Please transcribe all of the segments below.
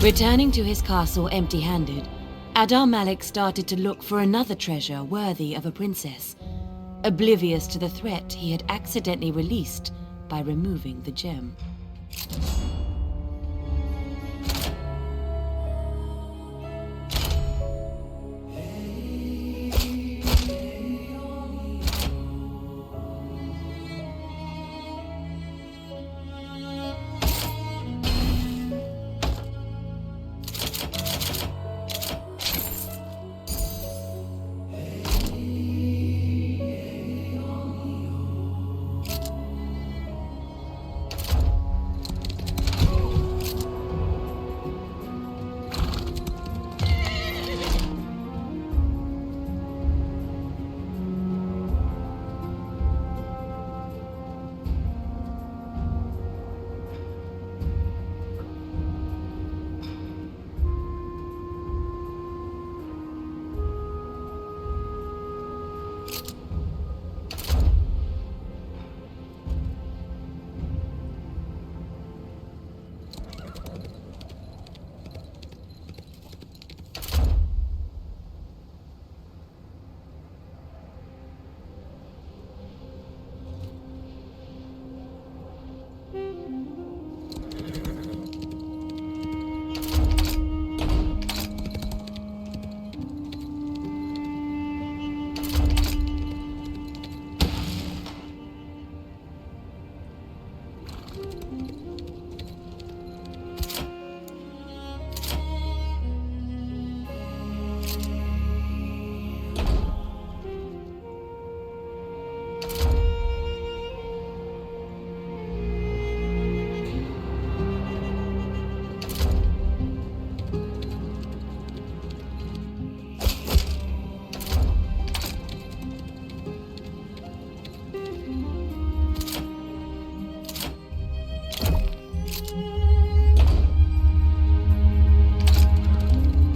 Returning to his castle empty-handed, Adar Malik started to look for another treasure worthy of a princess, oblivious to the threat he had accidentally released by removing the gem.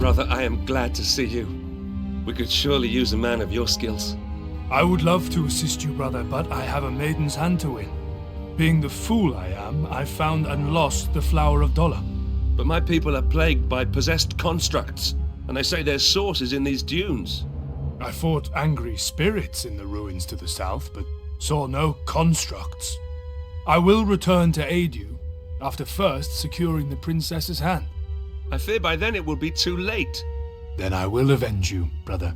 Brother, I am glad to see you. We could surely use a man of your skills. I would love to assist you, brother, but I have a maiden's hand to win. Being the fool I am, I found and lost the Flower of Dolor. But my people are plagued by possessed constructs, and they say their source is in these dunes. I fought angry spirits in the ruins to the south, but saw no constructs. I will return to aid you, after first securing the princess's hand. I fear by then it will be too late. Then I will avenge you, brother.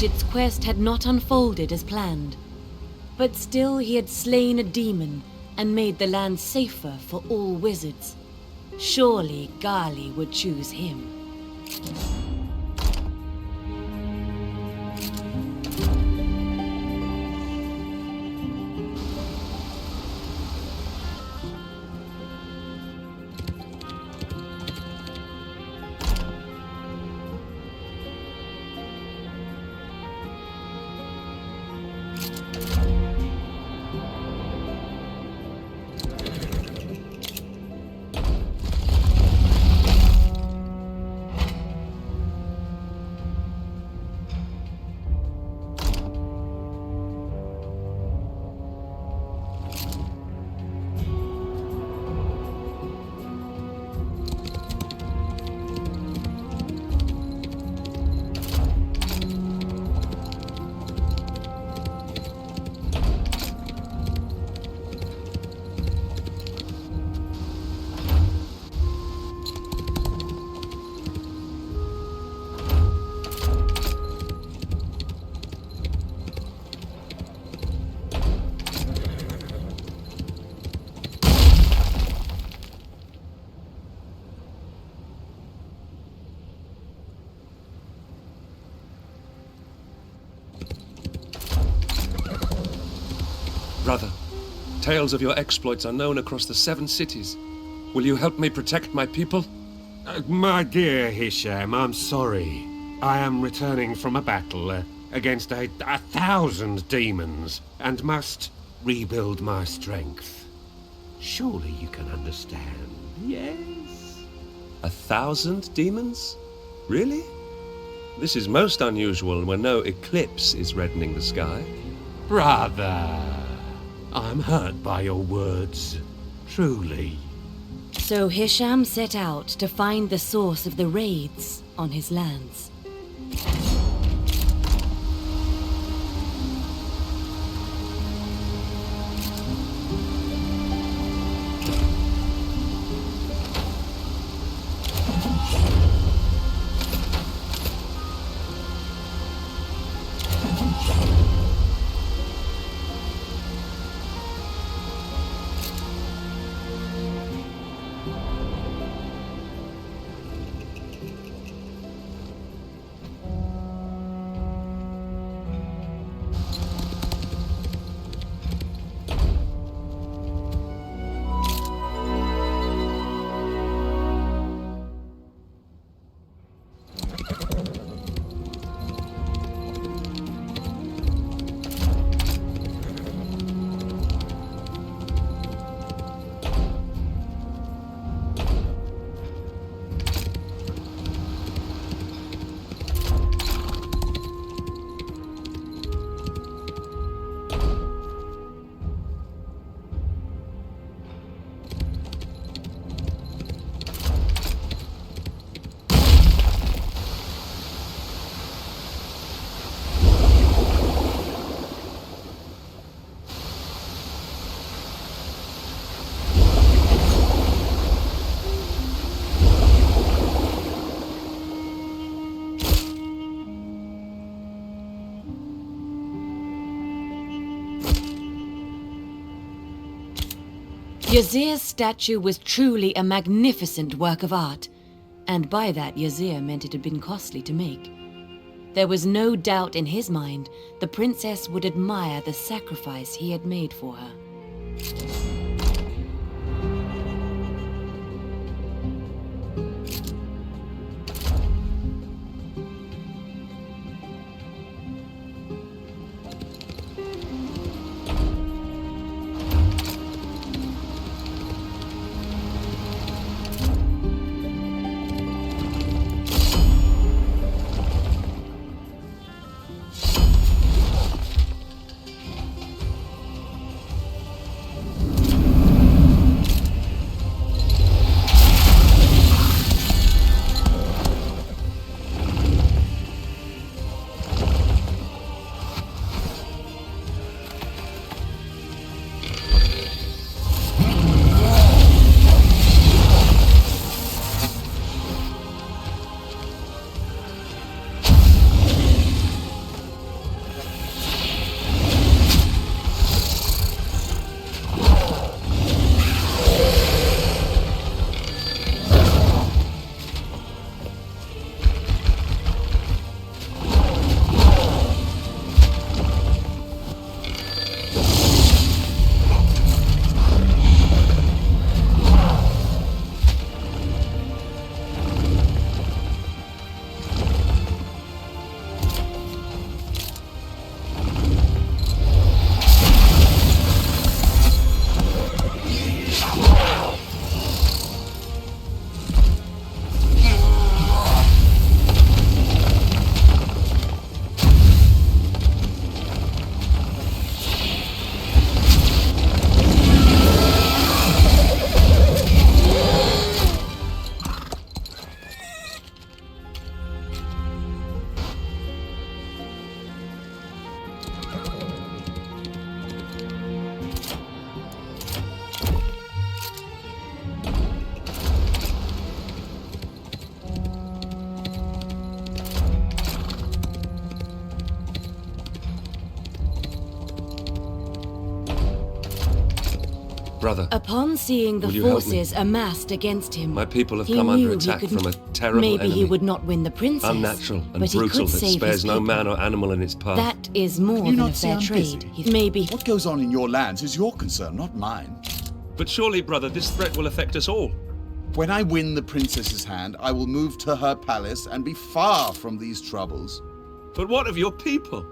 Ajit's quest had not unfolded as planned, but still he had slain a demon and made the land safer for all wizards. Surely Gali would choose him. brother. Tales of your exploits are known across the 7 cities. Will you help me protect my people? My dear Hisham, I'm sorry. I am returning from a battle against a 1,000 demons, and must rebuild my strength. Surely you can understand, yes? 1,000 demons? Really? This is most unusual when no eclipse is reddening the sky. Brother, I'm hurt by your words, truly. So Hisham set out to find the source of the raids on his lands. Yazir's statue was truly a magnificent work of art, and by that Yazir meant it had been costly to make. There was no doubt in his mind the princess would admire the sacrifice he had made for her. Brother, Upon seeing the will you help me? forces amassed against him, My people have he come under knew he attack could from a terrible maybe enemy. he would not win the princess, Unnatural and but he brutal could that save spares his no people. man or animal in its path. That is more Can you than a not see fair I'm trade. busy? Maybe What goes on in your lands is your concern, not mine. But surely, brother, this threat will affect us all. When I win the princess's hand, I will move to her palace and be far from these troubles. But what of your people?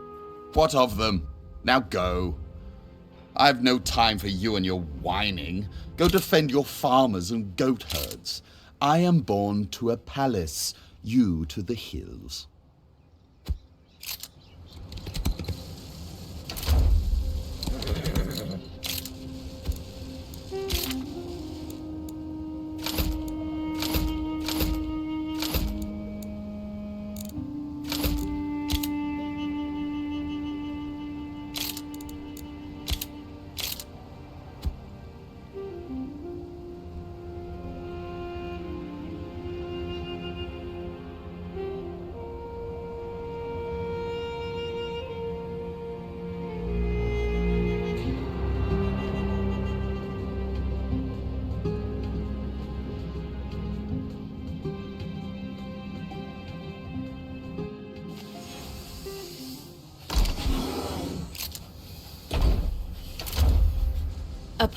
What of them? Now go. I've no time for you and your whining. Go defend your farmers and goat herds. I am born to a palace, you to the hills.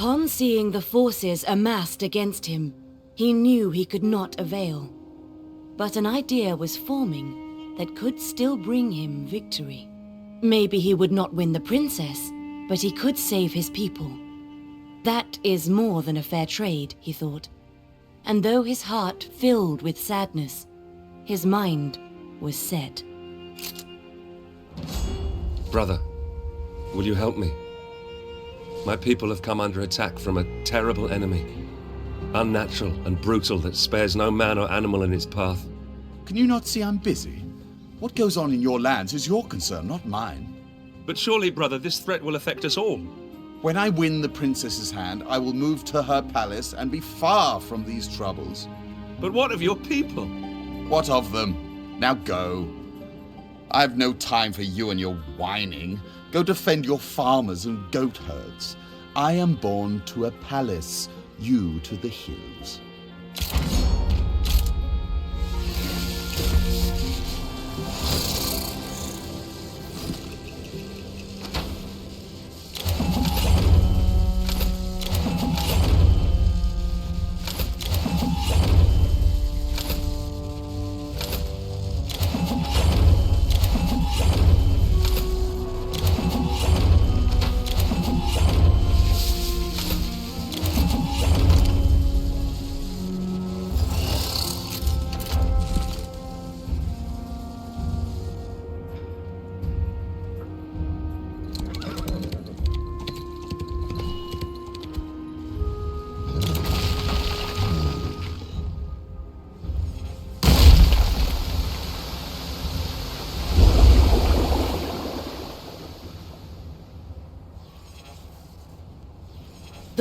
upon seeing the forces amassed against him, he knew he could not avail. But an idea was forming that could still bring him victory. Maybe he would not win the princess, but he could save his people. That is more than a fair trade, he thought. And though his heart filled with sadness, his mind was set. Brother, will you help me? My people have come under attack from a terrible enemy. Unnatural and brutal that spares no man or animal in its path. Can you not see I'm busy? What goes on in your lands is your concern, not mine. But surely, brother, this threat will affect us all. When I win the princess's hand, I will move to her palace and be far from these troubles. But what of your people? What of them? Now go. I've no time for you and your whining. Go defend your farmers and goat herds. I am born to a palace, you to the hills.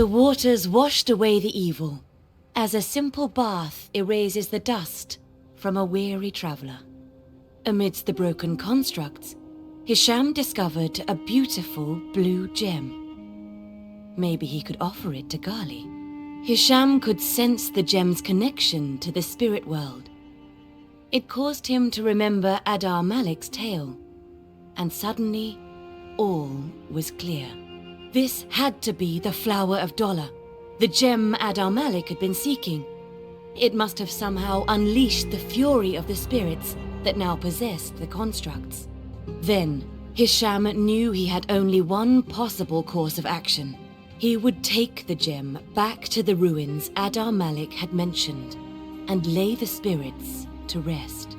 The waters washed away the evil, as a simple bath erases the dust from a weary traveler. Amidst the broken constructs, Hisham discovered a beautiful blue gem. Maybe he could offer it to Gali. Hisham could sense the gem's connection to the spirit world. It caused him to remember Adar Malik's tale, and suddenly, all was clear. This had to be the Flower of Dolor, the gem Adar Malik had been seeking. It must have somehow unleashed the fury of the spirits that now possessed the constructs. Then, Hisham knew he had only one possible course of action. He would take the gem back to the ruins Adar Malik had mentioned, and lay the spirits to rest.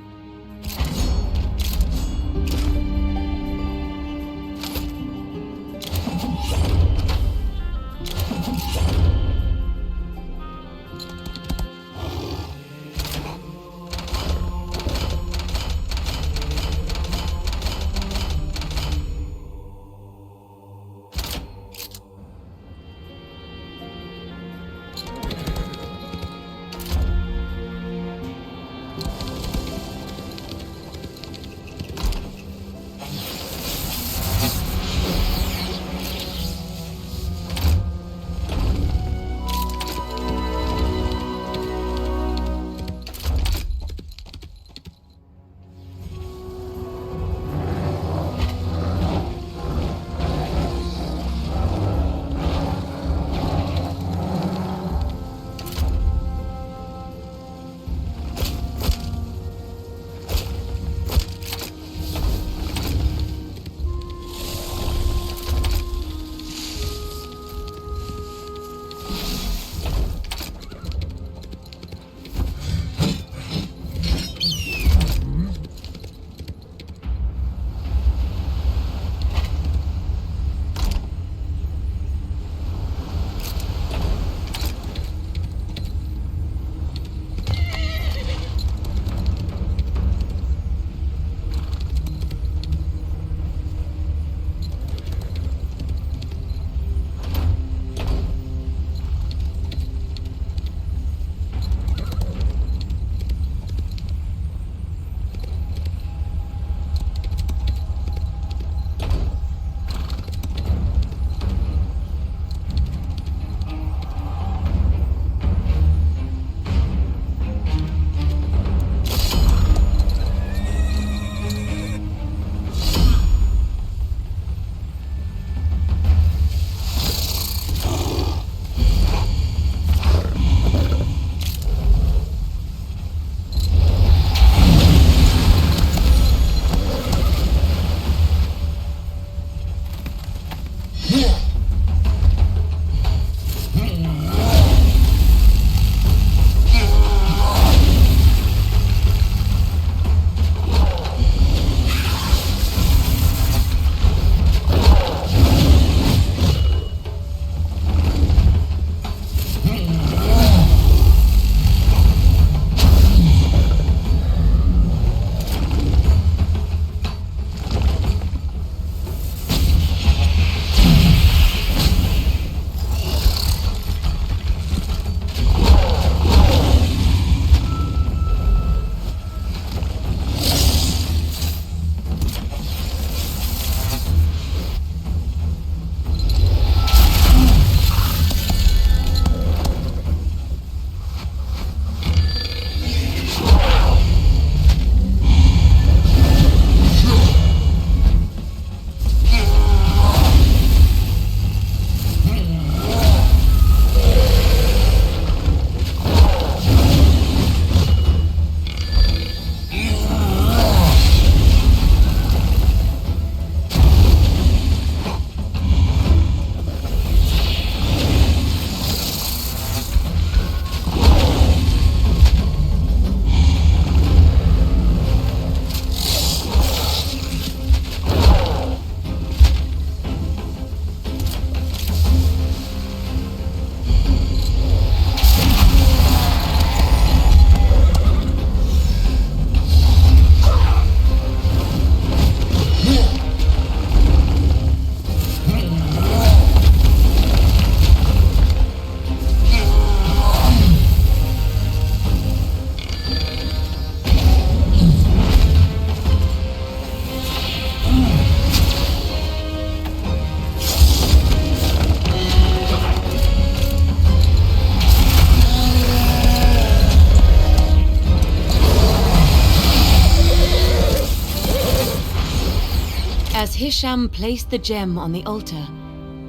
As Hisham placed the gem on the altar,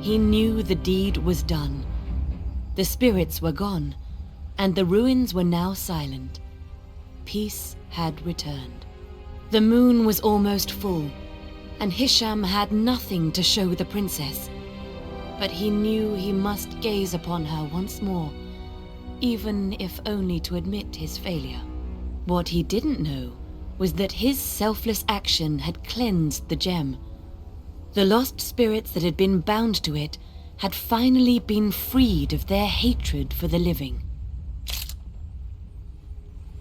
he knew the deed was done. The spirits were gone, and the ruins were now silent. Peace had returned. The moon was almost full, and Hisham had nothing to show the princess. But he knew he must gaze upon her once more, even if only to admit his failure. What he didn't know was that his selfless action had cleansed the gem. The lost spirits that had been bound to it had finally been freed of their hatred for the living.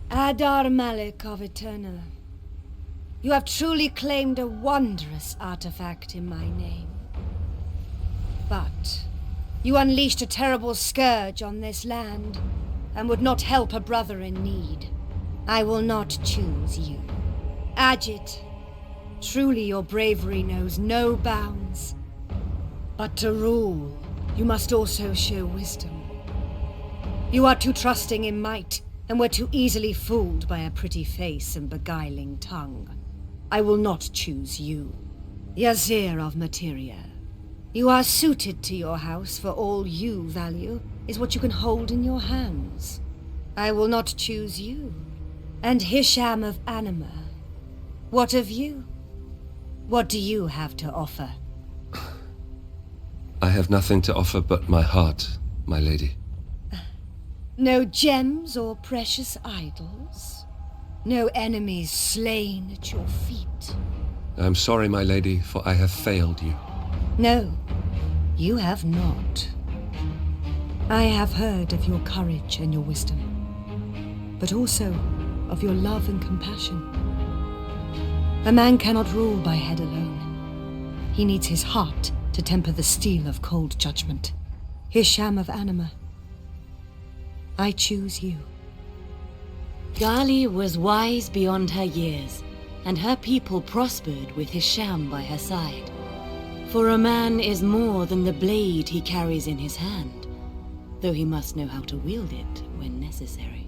Adar Malik of Eterna, you have truly claimed a wondrous artifact in my name. But you unleashed a terrible scourge on this land and would not help a brother in need. I will not choose you. Ajit, truly your bravery knows no bounds. But to rule, you must also show wisdom. You are too trusting in might, and were too easily fooled by a pretty face and beguiling tongue. I will not choose you. Yazir of Materia. You are suited to your house, for all you value is what you can hold in your hands. I will not choose you. And Hisham of Anima. What of you? What do you have to offer? I have nothing to offer but my heart, my lady. No gems or precious idols? No enemies slain at your feet? I am sorry, my lady, for I have failed you. No, you have not. I have heard of your courage and your wisdom, but also of your love and compassion. A man cannot rule by head alone. He needs his heart to temper the steel of cold judgment. Hisham of Anima, I choose you. Gali was wise beyond her years, and her people prospered with Hisham by her side. For a man is more than the blade he carries in his hand, though he must know how to wield it when necessary.